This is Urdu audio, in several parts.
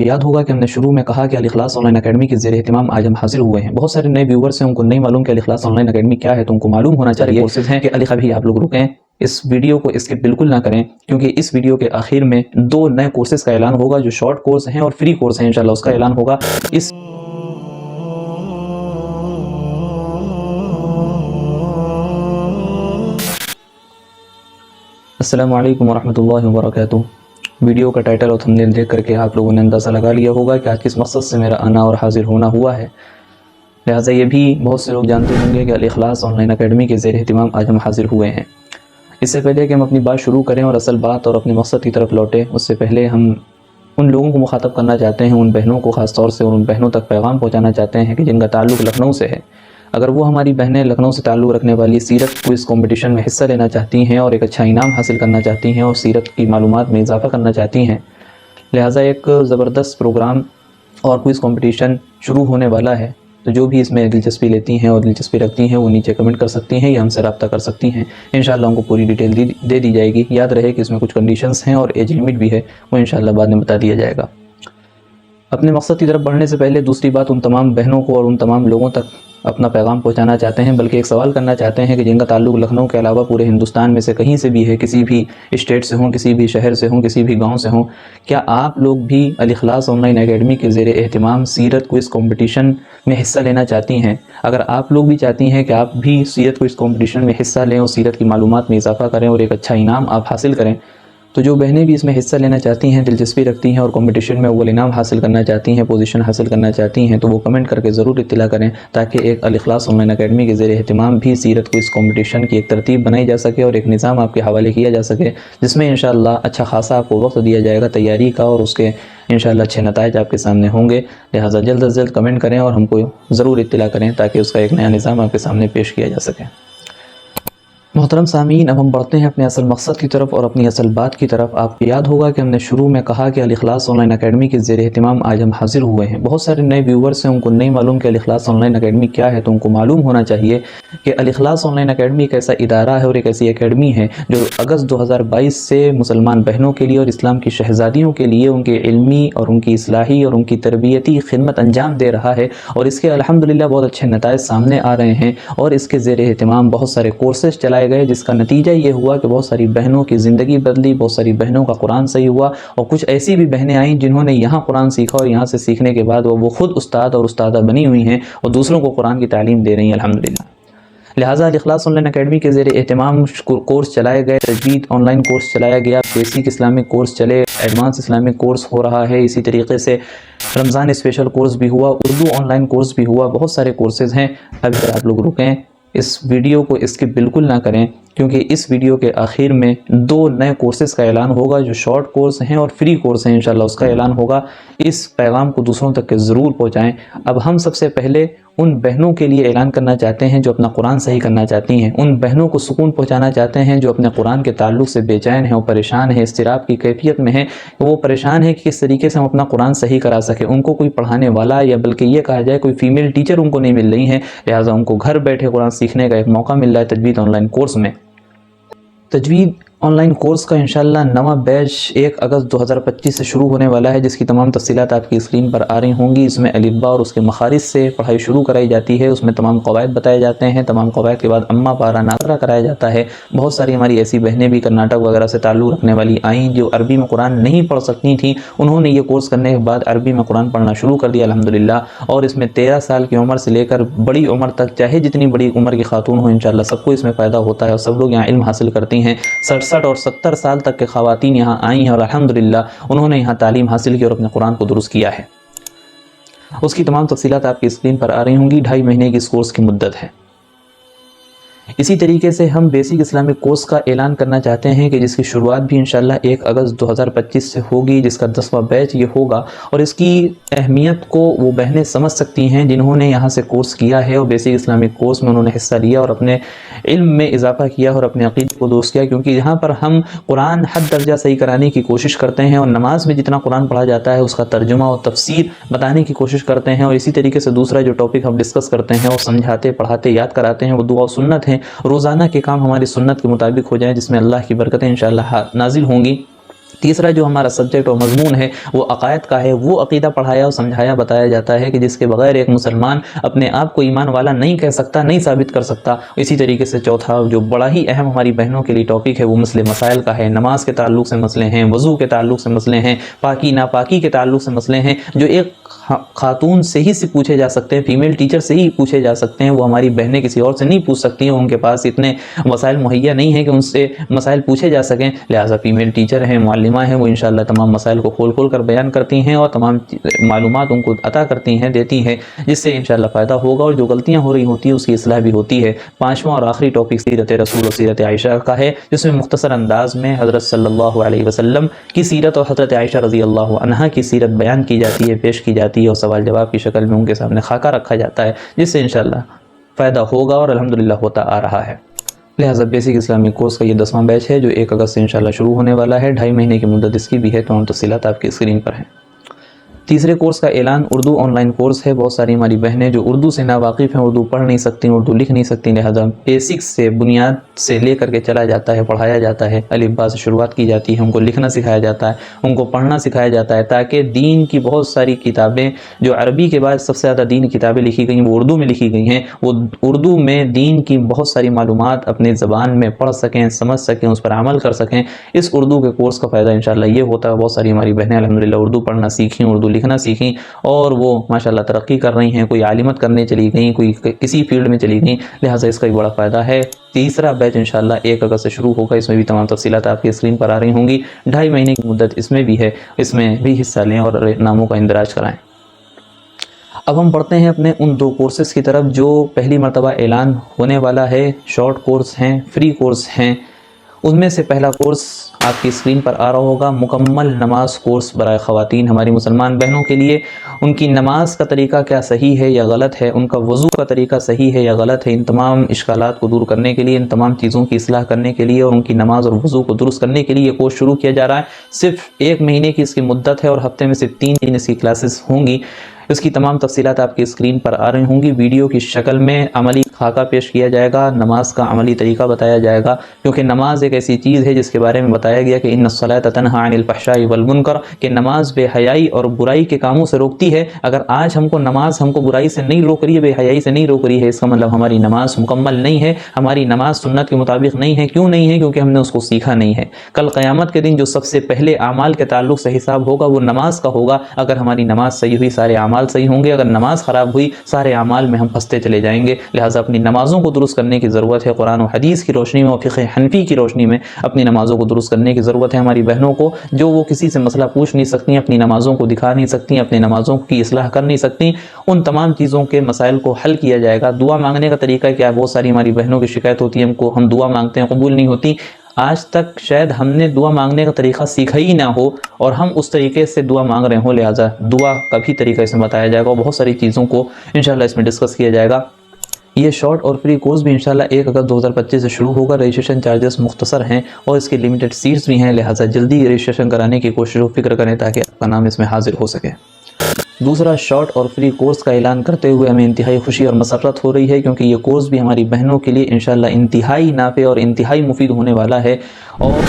یاد ہوگا کہ ہم نے شروع میں کہا کہ الاخلاص آن لائن اکیڈمی کے زیر اہتمام آج ہم حاضر ہوئے ہیں۔ بہت سارے نئے ویورز ہیں، ان کو نہیں معلوم کہ الاخلاص آن لائن اکیڈمی کیا ہے، تو ان کو معلوم ہونا چاہیے کورسز ہیں کہ ابھی آپ لوگ رکیں، اس ویڈیو کو اسکپ بالکل نہ کریں، کیونکہ اس ویڈیو کے آخر میں 2 نئے کورسز کا اعلان ہوگا جو شارٹ کورس ہیں اور فری کورس ہیں، انشاءاللہ اس کا اعلان ہوگا۔ اس السلام علیکم ورحمۃ اللہ وبرکاتہ۔ ویڈیو کا ٹائٹل اور تھمبنیل دیکھ کر کے آپ لوگوں نے اندازہ لگا لیا ہوگا کہ آج کس مقصد سے میرا آنا اور حاضر ہونا ہوا ہے، لہٰذا یہ بھی بہت سے لوگ جانتے ہوں گے کہ الاخلاص آن لائن اکیڈمی کے زیر اہتمام آج ہم حاضر ہوئے ہیں۔ اس سے پہلے کہ ہم اپنی بات شروع کریں اور اصل بات اور اپنے مقصد کی طرف لوٹیں، اس سے پہلے ہم ان لوگوں کو مخاطب کرنا چاہتے ہیں، ان بہنوں کو خاص طور سے ان بہنوں تک پیغام پہنچانا چاہتے ہیں کہ جن کا تعلق لکھنؤ سے ہے۔ اگر وہ ہماری بہنیں لکھنؤ سے تعلق رکھنے والی سیرت کوئز کمپٹیشن میں حصہ لینا چاہتی ہیں اور ایک اچھا انعام حاصل کرنا چاہتی ہیں اور سیرت کی معلومات میں اضافہ کرنا چاہتی ہیں، لہٰذا ایک زبردست پروگرام اور کوئز کمپٹیشن شروع ہونے والا ہے، تو جو بھی اس میں دلچسپی لیتی ہیں اور دلچسپی رکھتی ہیں وہ نیچے کمنٹ کر سکتی ہیں یا ہم سے رابطہ کر سکتی ہیں، انشاءاللہ ان کو پوری ڈیٹیل دے دی جائے گی۔ یاد رہے کہ اس میں کچھ کنڈیشنز ہیں اور ایج لمٹ بھی ہے، وہ انشاءاللہ بعد میں بتا دیا جائے گا۔ اپنے مقصد کی طرف بڑھنے سے پہلے دوسری بات، ان تمام بہنوں کو اور ان تمام لوگوں تک اپنا پیغام پہنچانا چاہتے ہیں، بلکہ ایک سوال کرنا چاہتے ہیں کہ جن کا تعلق لکھنؤ کے علاوہ پورے ہندوستان میں سے کہیں سے بھی ہے، کسی بھی اسٹیٹ سے ہوں، کسی بھی شہر سے ہوں، کسی بھی گاؤں سے ہوں، کیا آپ لوگ بھی الاخلاص آن لائن اکیڈمی کے زیر اہتمام سیرت کوئز کمپٹیشن میں حصہ لینا چاہتی ہیں؟ اگر آپ لوگ بھی چاہتی ہیں کہ آپ بھی سیرت کوئز کمپٹیشن میں حصہ لیں اور سیرت کی معلومات میں اضافہ کریں اور ایک اچھا انعام آپ حاصل کریں، تو جو بہنیں بھی اس میں حصہ لینا چاہتی ہیں، دلچسپی رکھتی ہیں اور کمپٹیشن میں اول انعام حاصل کرنا چاہتی ہیں، پوزیشن حاصل کرنا چاہتی ہیں، تو وہ کمنٹ کر کے ضرور اطلاع کریں، تاکہ ایک الاخلاص آن لائن اکیڈمی کے زیر اہتمام بھی سیرت کوئز کمپٹیشن کی ایک ترتیب بنائی جا سکے اور ایک نظام آپ کے حوالے کیا جا سکے، جس میں انشاءاللہ اچھا خاصا آپ کو وقت دیا جائے گا تیاری کا، اور اس کے انشاءاللہ اچھے نتائج آپ کے سامنے ہوں گے۔ لہٰذا جلد از جلد کمنٹ کریں اور ہم کو ضرور اطلاع کریں، تاکہ اس کا ایک نیا نظام آپ کے سامنے پیش کیا جا سکے۔ محترم سامعین، اب ہم بڑھتے ہیں اپنے اصل مقصد کی طرف اور اپنی اصل بات کی طرف۔ آپ کو یاد ہوگا کہ ہم نے شروع میں کہا کہ الاخلاص آن لائن اکیڈمی کے زیر اہتمام آج ہم حاضر ہوئے ہیں۔ بہت سارے نئے ویورز ہیں، ان کو نہیں معلوم کہ الاخلاص آن لائن اکیڈمی کیا ہے، تو ان کو معلوم ہونا چاہیے کہ الاخلاص آن لائن اکیڈمی ایک ایسا ادارہ ہے اور ایک ایسی اکیڈمی ہے جو اگست 2022 سے مسلمان بہنوں کے لیے اور اسلام کی شہزادیوں کے لیے ان کے علمی اور ان کی اصلاحی اور ان کی تربیتی خدمت انجام دے رہا ہے، اور اس کے الحمدللہ بہت اچھے نتائج سامنے آ رہے ہیں، اور اس کے زیر اہتمام بہت سارے کورسز چلائے گئے، جس کا نتیجہ یہ ہوا کہ بہت ساری بہنوں کی زندگی بدلی، بہت ساری بہنوں کا قرآن صحیح ہوا، اور کچھ ایسی بھی بہنیں آئیں جنہوں نے یہاں قرآن سیکھا اور یہاں سے سیکھنے کے بعد وہ خود استاد اور استادہ بنی ہوئی ہیں اور دوسروں کو قرآن کی تعلیم دے رہی ہیں الحمدللہ۔ لہٰذا الاخلاص آن لائن اکیڈمی کے زیر اہتمام کورس چلائے گئے، تجوید آن لائن کورس چلایا گیا، بیسک اسلامک کورس چلے، ایڈوانس اسلامک کورس ہو رہا ہے، اسی طریقے سے رمضان اسپیشل کورس بھی ہوا، اردو آن لائن کورس بھی ہوا، بہت سارے کورسز ہیں۔ ابھی آپ لوگ رکیں، اس ویڈیو کو اسکپ بالکل نہ کریں، کیونکہ اس ویڈیو کے آخر میں 2 نئے کورسز کا اعلان ہوگا جو شارٹ کورس ہیں اور فری کورس ہیں، انشاءاللہ اس کا اعلان ہوگا۔ اس پیغام کو دوسروں تک کے ضرور پہنچائیں۔ اب ہم سب سے پہلے ان بہنوں کے لیے اعلان کرنا چاہتے ہیں جو اپنا قرآن صحیح کرنا چاہتی ہیں، ان بہنوں کو سکون پہنچانا چاہتے ہیں جو اپنے قرآن کے تعلق سے بے چین ہیں اور پریشان ہیں، اضطراب کی کیفیت میں ہیں، وہ پریشان ہیں کہ کس طریقے سے ہم اپنا قرآن صحیح کرا سکیں۔ ان کو کوئی پڑھانے والا یا بلکہ یہ کہا جائے کوئی فیمیل ٹیچر ان کو نہیں مل رہی ہیں، لہٰذا ان کو گھر بیٹھے قرآن سیکھنے کا ایک موقع مل رہا ہے تجوید آن لائن کورس میں۔ تجوید آن لائن کورس کا انشاءاللہ نواں بیچ 1 اگست 2025 سے شروع ہونے والا ہے، جس کی تمام تفصیلات آپ کی اسکرین پر آ رہی ہوں گی۔ اس میں الف با اور اس کے مخارج سے پڑھائی شروع کرائی جاتی ہے، اس میں تمام قواعد بتائے جاتے ہیں، تمام قواعد کے بعد اما پارا ناظرہ کرایا جاتا ہے۔ بہت ساری ہماری ایسی بہنیں بھی کرناٹک وغیرہ سے تعلق رکھنے والی آئیں جو عربی میں قرآن نہیں پڑھ سکتی تھیں، انہوں نے یہ کورس کرنے کے بعد عربی میں قرآن پڑھنا شروع کر دیا الحمدللہ، اور اس میں 13 سال کی عمر سے لے کر بڑی عمر تک، چاہے جتنی بڑی عمر کی خاتون ہو، انشاءاللہ سب کو اس میں فائدہ ہوتا ہے اور سب لوگ یہاں علم حاصل کرتی ہیں۔ 67 اور 70 سال تک کے خواتین یہاں آئی ہیں اور الحمدللہ انہوں نے یہاں تعلیم حاصل کی اور اپنے قرآن کو درست کیا ہے۔ اس کی تمام تفصیلات آپ کی اسکرین پر آ رہی ہوں گی۔ 2.5 مہینے کی اس کورس کی مدت ہے۔ اسی طریقے سے ہم بیسک اسلامک کورس کا اعلان کرنا چاہتے ہیں کہ جس کی شروعات بھی انشاءاللہ 1 اگست 2025 سے ہوگی، جس کا 10واں بیچ یہ ہوگا، اور اس کی اہمیت کو وہ بہنیں سمجھ سکتی ہیں جنہوں نے یہاں سے کورس کیا ہے اور بیسک اسلامک کورس میں انہوں نے حصہ لیا اور اپنے علم میں اضافہ کیا اور اپنے عقیدے کو درست کیا، کیونکہ یہاں پر ہم قرآن حد درجہ صحیح کرانے کی کوشش کرتے ہیں، اور نماز میں جتنا قرآن پڑھا جاتا ہے اس کا ترجمہ اور تفسیر بتانے کی کوشش کرتے ہیں، اور اسی طریقے سے دوسرا جو ٹاپک ہم ڈسکس کرتے ہیں وہ سمجھاتے، پڑھاتے، یاد کراتے ہیں، وہ دعا و سنت ہیں۔ روزانہ کے کام ہماری سنت کے مطابق ہو جائیں، جس میں اللہ کی برکتیں انشاءاللہ نازل ہوں گی۔ تیسرا جو ہمارا سبجیکٹ اور مضمون ہے وہ عقائد کا ہے، وہ عقیدہ پڑھایا اور سمجھایا بتایا جاتا ہے کہ جس کے بغیر ایک مسلمان اپنے آپ کو ایمان والا نہیں کہہ سکتا، نہیں ثابت کر سکتا۔ اسی طریقے سے چوتھا جو بڑا ہی اہم ہماری بہنوں کے لیے ٹاپک ہے وہ مسئلے مسائل کا ہے، نماز کے تعلق سے مسئلے ہیں، وضو کے تعلق سے مسئلے ہیں، پاکی ناپاکی کے تعلق سے مسئلے ہیں، جو ایک خاتون سے ہی سے پوچھے جا سکتے ہیں، فیمیل ٹیچر سے ہی پوچھے جا سکتے ہیں، وہ ہماری بہنیں کسی اور سے نہیں پوچھ سکتی ہیں، ان کے پاس اتنے وسائل مہیا نہیں ہیں کہ ان سے مسائل پوچھے جا سکیں، لہٰذا فیمیل ٹیچر ہیں، معلمہ ہیں، وہ انشاءاللہ تمام مسائل کو کھول کھول کر بیان کرتی ہیں اور تمام معلومات ان کو عطا کرتی ہیں، دیتی ہیں، جس سے انشاءاللہ فائدہ ہوگا اور جو غلطیاں ہو رہی ہوتی ہیں اس کی اصلاح بھی ہوتی ہے۔ پانچواں اور آخری ٹاپک سیرت رسول و سیرت عائشہ کا ہے، جس میں مختصر انداز میں حضرت صلی اللہ علیہ وسلم کی سیرت اور حضرت عائشہ رضی اللہ عنہا کی سیرت بیان کی جاتی ہے، پیش کی جاتی ہے اور سوال جواب کی شکل میں ان کے سامنے خاکہ رکھا جاتا ہے، جس سے انشاءاللہ فائدہ ہوگا اور الحمدللہ ہوتا آ رہا ہے۔ لہٰذا بیسک اسلامک کورس کا یہ 10واں بیچ ہے جو 1 اگست سے انشاءاللہ شروع ہونے والا ہے، 2.5 مہینے کی مدت اس کی بھی ہے، تمام تفصیلات آپ کی اسکرین پر ہیں۔ تیسرے کورس کا اعلان اردو آن لائن کورس ہے۔ بہت ساری ہماری بہنیں جو اردو سے ناواقف ہیں، اردو پڑھ نہیں سکتی، اردو لکھ نہیں سکتی، لہذا بیسکس سے، بنیاد سے لے کر کے چلا جاتا ہے، پڑھایا جاتا ہے، الف با سے شروعات کی جاتی ہے، ان کو لکھنا سکھایا جاتا ہے، ان کو پڑھنا سکھایا جاتا ہے، تاکہ دین کی بہت ساری کتابیں جو عربی کے بعد سب سے زیادہ دین کتابیں لکھی گئی ہیں وہ اردو میں لکھی گئی ہیں، وہ اردو میں دین کی بہت ساری معلومات اپنی زبان میں پڑھ سکیں، سمجھ سکیں، اس پر عمل کر سکیں۔ اس اردو کے کورس کا فائدہ انشاءاللہ یہ ہوتا ہے، بہت ساری ہماری بہنیں الحمدللہ اردو پڑھنا سیکھیں، اردو لکھنا سیکھیں اور وہ ماشاءاللہ ترقی کر رہی ہیں، کوئی عالمت کرنے چلی گئیں، کوئی کسی فیلڈ میں چلی گئیں، لہٰذا اس کا ایک بڑا فائدہ ہے۔ تیسرا بیچ انشاءاللہ 1 اگست سے شروع ہوگا، اس میں بھی تمام تفصیلات آپ کی اسکرین پر آ رہی ہوں گی، 2.5 مہینے کی مدت اس میں بھی ہے، اس میں بھی حصہ لیں اور ناموں کا اندراج کرائیں۔ اب ہم پڑھتے ہیں اپنے ان 2 کورسز کی طرف جو پہلی مرتبہ اعلان ہونے والا ہے، شارٹ کورس ہیں، فری کورس ہیں۔ ان میں سے پہلا کورس آپ کی اسکرین پر آ رہا ہوگا، مکمل نماز کورس برائے خواتین، ہماری مسلمان بہنوں کے لیے۔ ان کی نماز کا طریقہ کیا صحیح ہے یا غلط ہے، ان کا وضو کا طریقہ صحیح ہے یا غلط ہے، ان تمام اشکالات کو دور کرنے کے لیے، ان تمام چیزوں کی اصلاح کرنے کے لیے اور ان کی نماز اور وضو کو درست کرنے کے لیے یہ کورس شروع کیا جا رہا ہے۔ صرف 1 مہینے کی اس کی مدت ہے اور ہفتے میں صرف 3 دن اس کی کلاسز ہوں گی۔ اس کی تمام تفصیلات آپ کی اسکرین پر آ رہی ہوں گی، ویڈیو کی شکل میں عملی خاکہ پیش کیا جائے گا، نماز کا عملی طریقہ بتایا جائے گا، کیونکہ نماز ایک ایسی چیز ہے جس کے بارے میں بتایا گیا کہ ان الصلاۃ تنہی عن الفحشاء والمنکر، کہ نماز بے حیائی اور برائی کے کاموں سے روکتی ہے۔ اگر آج نماز ہم کو برائی سے نہیں روک رہی ہے، بے حیائی سے نہیں روک رہی ہے، اس کا مطلب ہماری نماز مکمل نہیں ہے، ہماری نماز سنت کے مطابق نہیں ہے۔ کیوں نہیں ہے؟ کیونکہ ہم نے اس کو سیکھا نہیں ہے۔ کل قیامت کے دن جو سب سے پہلے اعمال کے تعلق سے حساب ہوگا وہ نماز کا ہوگا۔ اگر ہماری نماز صحیح ہوئی سارے اعمال صحیح ہوں گے، اگر نماز خراب ہوئی سارے اعمال میں ہم پھنستے چلے جائیں گے۔ لہٰذا اپنی نمازوں کو درست کرنے کی ضرورت ہے، قرآن و حدیث کی روشنی میں اور فقہ حنفی کی روشنی میں اپنی نمازوں کو درست کرنے کی ضرورت ہے۔ ہماری بہنوں کو جو وہ کسی سے مسئلہ پوچھ نہیں سکتی، اپنی نمازوں کو دکھا نہیں سکتی، اپنی نمازوں کی اصلاح کر نہیں سکتی، ان تمام چیزوں کے مسائل کو حل کیا جائے گا۔ دعا مانگنے کا طریقہ کیا ہے؟ بہت ساری ہماری بہنوں کی شکایت ہوتی ہے، ہم دعا مانگتے ہیں قبول نہیں ہوتی۔ آج تک شاید ہم نے دعا مانگنے کا طریقہ سیکھا ہی نہ ہو اور ہم اس طریقے سے دعا مانگ رہے ہوں، لہٰذا دعا کا بھی طریقہ اس میں بتایا جائے گا اور بہت ساری چیزوں کو انشاءاللہ اس میں ڈسکس کیا جائے گا۔ یہ شارٹ اور فری کورس بھی انشاءاللہ 1 اگست 2025 سے شروع ہوگا۔ رجسٹریشن چارجز مختصر ہیں اور اس کے لمیٹڈ سیٹس بھی ہیں، لہٰذا جلدی رجسٹریشن کرانے کی کوشش و فکر کریں تاکہ آپ کا نام اس میں حاضر ہو سکے۔ دوسرا شارٹ اور فری کورس کا اعلان کرتے ہوئے ہمیں انتہائی خوشی اور مسرت ہو رہی ہے، کیونکہ یہ کورس بھی ہماری بہنوں کے لیے انشاءاللہ انتہائی نافع اور انتہائی مفید ہونے والا ہے، اور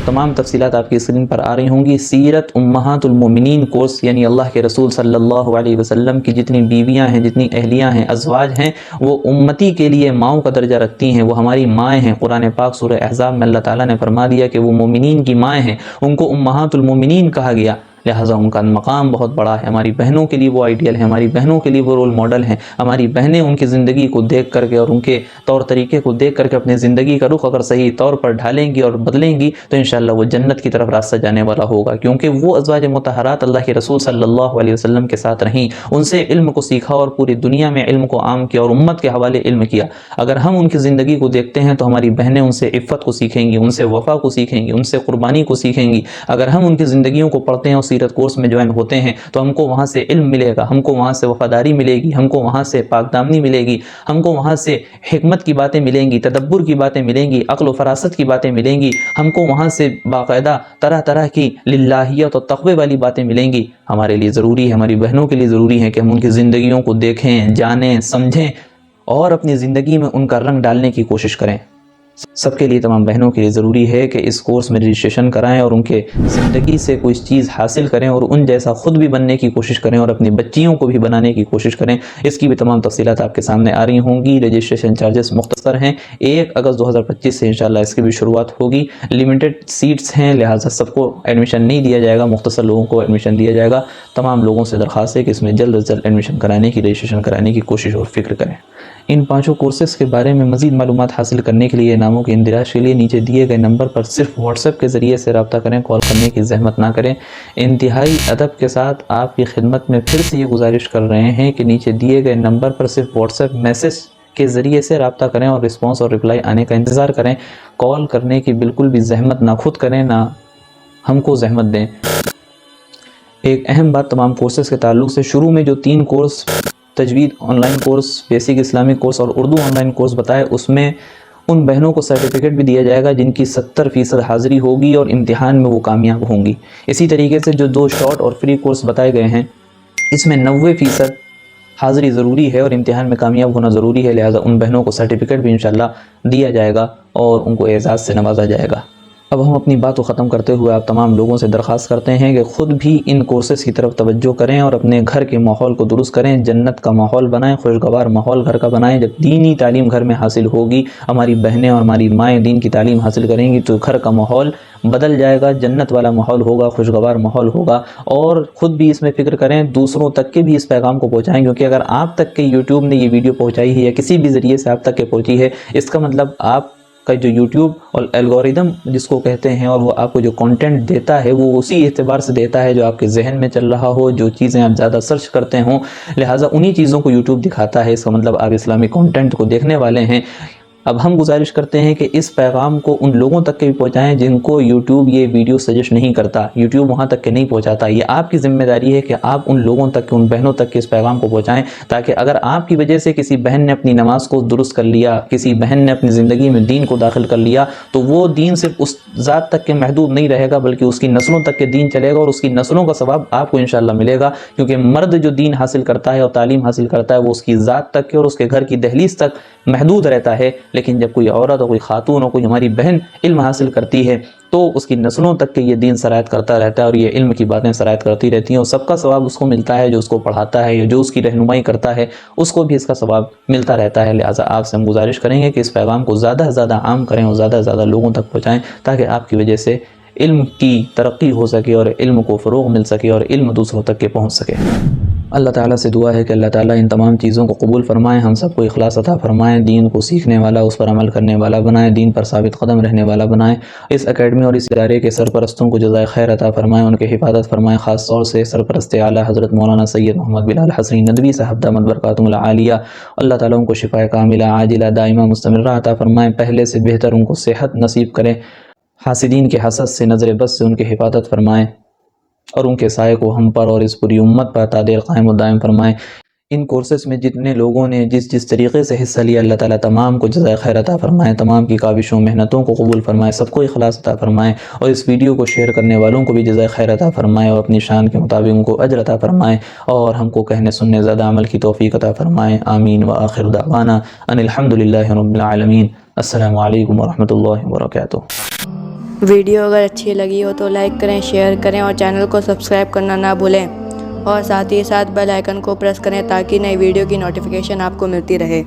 تمام تفصیلات آپ کی اسکرین پر آ رہی ہوں گی۔ سیرت امہات المومنین کورس، یعنی اللہ کے رسول صلی اللہ علیہ وسلم کی جتنی بیویاں ہیں، جتنی اہلیاں ہیں، ازواج ہیں، وہ امتی کے لیے ماؤں کا درجہ رکھتی ہیں، وہ ہماری مائیں ہیں۔ قرآن پاک سورہ احزاب میں اللہ تعالیٰ نے فرما دیا کہ وہ مومنین کی مائیں ہیں، ان کو امہات المومنین کہا گیا، لہٰذا ان کا مقام بہت بڑا ہے۔ ہماری بہنوں کے لیے وہ آئیڈیل ہیں، ہماری بہنوں کے لیے وہ رول ماڈل ہیں۔ ہماری بہنیں ان کی زندگی کو دیکھ کر کے اور ان کے طور طریقے کو دیکھ کر کے اپنی زندگی کا رخ اگر صحیح طور پر ڈھالیں گی اور بدلیں گی تو انشاءاللہ وہ جنت کی طرف راستہ جانے والا ہوگا، کیونکہ وہ ازواج مطہرات اللہ کے رسول صلی اللہ علیہ وسلم کے ساتھ رہیں، ان سے علم کو سیکھا اور پوری دنیا میں علم کو عام کیا اور امت کے حوالے علم کیا۔ اگر ہم ان کی زندگی کو دیکھتے ہیں تو ہماری بہنیں ان سے عفت کو سیکھیں گی، ان سے وفا کو سیکھیں گی، ان سے قربانی کو سیکھیں گی۔ اگر ہم ان کی زندگیوں کو پڑھتے ہیں اور سیرت کورس میں جوائن ہوتے ہیں تو ہم کو وہاں سے علم ملے گا، ہم کو وہاں سے وفاداری ملے گی، ہم کو وہاں سے پاک دامنی ملے گی، ہم کو وہاں سے حکمت کی باتیں ملیں گی، تدبر کی باتیں ملیں گی، عقل و فراست کی باتیں ملیں گی، ہم کو وہاں سے باقاعدہ طرح طرح کی للہیت اور تقوی والی باتیں ملیں گی۔ ہمارے لیے ضروری ہے، ہماری بہنوں کے لیے ضروری ہے کہ ہم ان کی زندگیوں کو دیکھیں، جانیں، سمجھیں اور اپنی زندگی میں ان کا رنگ ڈالنے کی کوشش کریں۔ سب کے لیے، تمام بہنوں کے لیے ضروری ہے کہ اس کورس میں رجسٹریشن کرائیں اور ان کے زندگی سے کوئی چیز حاصل کریں اور ان جیسا خود بھی بننے کی کوشش کریں اور اپنی بچیوں کو بھی بنانے کی کوشش کریں۔ اس کی بھی تمام تفصیلات آپ کے سامنے آ رہی ہوں گی۔ رجسٹریشن چارجز مختصر ہیں، 1 اگست 2025 سے انشاءاللہ اس کی بھی شروعات ہوگی۔ لمیٹڈ سیٹس ہیں، لہٰذا سب کو ایڈمیشن نہیں دیا جائے گا، مختصر لوگوں کو ایڈمیشن دیا جائے گا۔ تمام لوگوں سے درخواست ہے کہ اس میں جلد از جلد ایڈمیشن کرانے کی، رجسٹریشن کرانے کی کوشش اور فکر کریں۔ ان 5 کورسز کے بارے میں مزید معلومات حاصل کرنے کے لیے، ناموں کے اندراج کے لیے نیچے دیے گئے نمبر پر صرف واٹس ایپ کے ذریعے سے رابطہ کریں، کال کرنے کی زحمت نہ کریں۔ انتہائی ادب کے ساتھ آپ کی خدمت میں پھر سے یہ گزارش کر رہے ہیں کہ نیچے دیے گئے نمبر پر صرف واٹس ایپ میسج کے ذریعے سے رابطہ کریں اور رسپانس اور رپلائی آنے کا انتظار کریں۔ کال کرنے کی بالکل بھی زحمت نہ خود کریں، نہ ہم کو زحمت دیں۔ ایک اہم بات تمام کورسز کے تعلق سے، شروع میں جو 3 کورس تجوید online course, basic Islamic course اور اردو آن لائن کورس بتائے، اس میں ان بہنوں کو سرٹیفکیٹ بھی دیا جائے گا جن کی 70% حاضری ہوگی اور امتحان میں وہ کامیاب ہوں گی۔ اسی طریقے سے جو 2 شارٹ اور فری کورس بتائے گئے ہیں، اس میں 90% حاضری ضروری ہے اور امتحان میں کامیاب ہونا ضروری ہے، لہٰذا ان بہنوں کو سرٹیفکیٹ بھی انشاءاللہ دیا جائے گا اور ان کو اعزاز سے نوازا جائے گا۔ اب ہم اپنی بات کو ختم کرتے ہوئے آپ تمام لوگوں سے درخواست کرتے ہیں کہ خود بھی ان کورسز کی طرف توجہ کریں اور اپنے گھر کے ماحول کو درست کریں، جنت کا ماحول بنائیں، خوشگوار ماحول گھر کا بنائیں۔ جب دینی تعلیم گھر میں حاصل ہوگی، ہماری بہنیں اور ہماری مائیں دین کی تعلیم حاصل کریں گی، تو گھر کا ماحول بدل جائے گا، جنت والا ماحول ہوگا، خوشگوار ماحول ہوگا۔ اور خود بھی اس میں فکر کریں، دوسروں تک کے بھی اس پیغام کو پہنچائیں، کیونکہ اگر آپ تک کے یوٹیوب نے یہ ویڈیو پہنچائی ہے یا کسی بھی ذریعے سے آپ تک کے پہنچی ہے، اس کا مطلب آپ کا جو یوٹیوب اور الگوریدم جس کو کہتے ہیں، اور وہ آپ کو جو کنٹینٹ دیتا ہے، وہ اسی اعتبار سے دیتا ہے جو آپ کے ذہن میں چل رہا ہو، جو چیزیں آپ زیادہ سرچ کرتے ہوں، لہٰذا انہی چیزوں کو یوٹیوب دکھاتا ہے۔ اس کا مطلب آپ اسلامی کنٹینٹ کو دیکھنے والے ہیں۔ اب ہم گزارش کرتے ہیں کہ اس پیغام کو ان لوگوں تک کے بھی پہنچائیں جن کو یوٹیوب یہ ویڈیو سجیسٹ نہیں کرتا، یوٹیوب وہاں تک کے نہیں پہنچاتا۔ یہ آپ کی ذمہ داری ہے کہ آپ ان لوگوں تک کے، ان بہنوں تک کے اس پیغام کو پہنچائیں، تاکہ اگر آپ کی وجہ سے کسی بہن نے اپنی نماز کو درست کر لیا، کسی بہن نے اپنی زندگی میں دین کو داخل کر لیا، تو وہ دین صرف اس ذات تک کے محدود نہیں رہے گا، بلکہ اس کی نسلوں تک کے دین چلے گا اور اس کی نسلوں کا ثواب آپ کو انشاءاللہ ملے گا۔ کیونکہ مرد جو دین حاصل کرتا ہے اور تعلیم حاصل کرتا ہے، وہ اس کی ذات تک کے اور اس کے گھر کی دہلیز تک محدود رہتا ہے، لیکن جب کوئی عورت اور کوئی خاتون اور کوئی ہماری بہن علم حاصل کرتی ہے تو اس کی نسلوں تک کے یہ دین سرایت کرتا رہتا ہے اور یہ علم کی باتیں سرایت کرتی رہتی ہیں، اور سب کا ثواب اس کو ملتا ہے جو اس کو پڑھاتا ہے یا جو اس کی رہنمائی کرتا ہے، اس کو بھی اس کا ثواب ملتا رہتا ہے۔ لہٰذا آپ سے ہم گزارش کریں گے کہ اس پیغام کو زیادہ سے زیادہ عام کریں اور زیادہ سے زیادہ لوگوں تک پہنچائیں، تاکہ آپ کی وجہ سے علم کی ترقی ہو سکے اور علم کو فروغ مل سکے اور علم دوسروں تک کے پہنچ سکے۔ اللہ تعالیٰ سے دعا ہے کہ اللہ تعالیٰ ان تمام چیزوں کو قبول فرمائیں، ہم سب کو اخلاص عطا فرمائیں، دین کو سیکھنے والا، اس پر عمل کرنے والا بنائیں، دین پر ثابت قدم رہنے والا بنائیں۔ اس اکیڈمی اور اس ادارے کے سرپرستوں کو جزائے خیر عطا فرمائیں، ان کی حفاظت فرمائیں، خاص طور سے سرپرست اعلیٰ حضرت مولانا سید محمد بلال حسنی ندوی صاحب دامت برکاتہم العالیہ، اللہ تعالیٰ ان کو شفاء کاملہ عاجلہ دائمہ مستمرہ عطا فرمائیں، پہلے سے بہتر ان کو صحت نصیب کریں، حاسدین کے حسد سے، نظر بد سے ان کی حفاظت فرمائیں، اور ان کے سائے کو ہم پر اور اس پوری امت پر تا دیر قائم و دائم فرمائیں۔ ان کورسز میں جتنے لوگوں نے جس طریقے سے حصہ لیا، اللہ تعالیٰ تمام کو جزائے خیر عطا فرمائے، تمام کی کاوشوں محنتوں کو قبول فرمائے، سب کو اخلاص عطا فرمائے، اور اس ویڈیو کو شیئر کرنے والوں کو بھی جزائے خیر عطا فرمائے اور اپنی شان کے مطابق ان کو اجر عطا فرمائے، اور ہم کو کہنے سننے زیادہ عمل کی توفیق عطا فرمائے۔ آمین وآخر دعوانا ان الحمدللہ رب العالمین۔ السلام علیکم ورحمۃ اللہ وبرکاتہ۔ ویڈیو اگر اچھی لگی ہو تو لائک کریں، شیئر کریں اور چینل کو سبسکرائب کرنا نہ بھولیں، اور ساتھ ہی ساتھ بیل آئیکن کو پریس کریں تاکہ نئی ویڈیو کی نوٹیفیکیشن آپ کو ملتی رہے۔